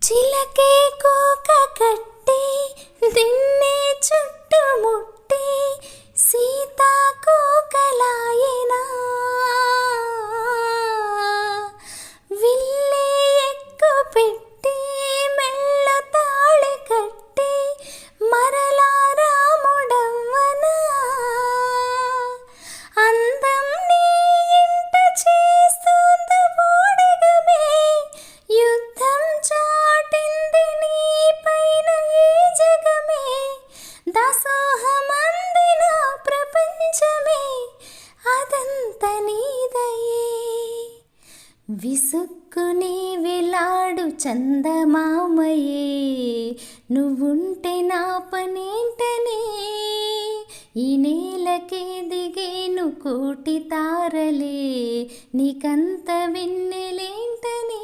చిలకే కోక కట్టి దిన్నే చుట్టుముట్టి సీతాకోకలాయనా విల్లే ఎక్కుపెట్టి మెళ్ళ తాళి కట్టి మరలా రాముడవ్వనా అందం నీ ఇంట చేస్తోంది బోడిగమే యుద్ధం చాటింది నీ పైన ఈ జగమే దాసోహమందిన ప్రపంచమే అదంత నీదయే విసుక్కుని వేలాడు చందమామయే నువ్వుంటే నా పనేంటనే ఈ నేలకే దిగేను కోటి తారలే నీకంత వెన్నెలేంటనే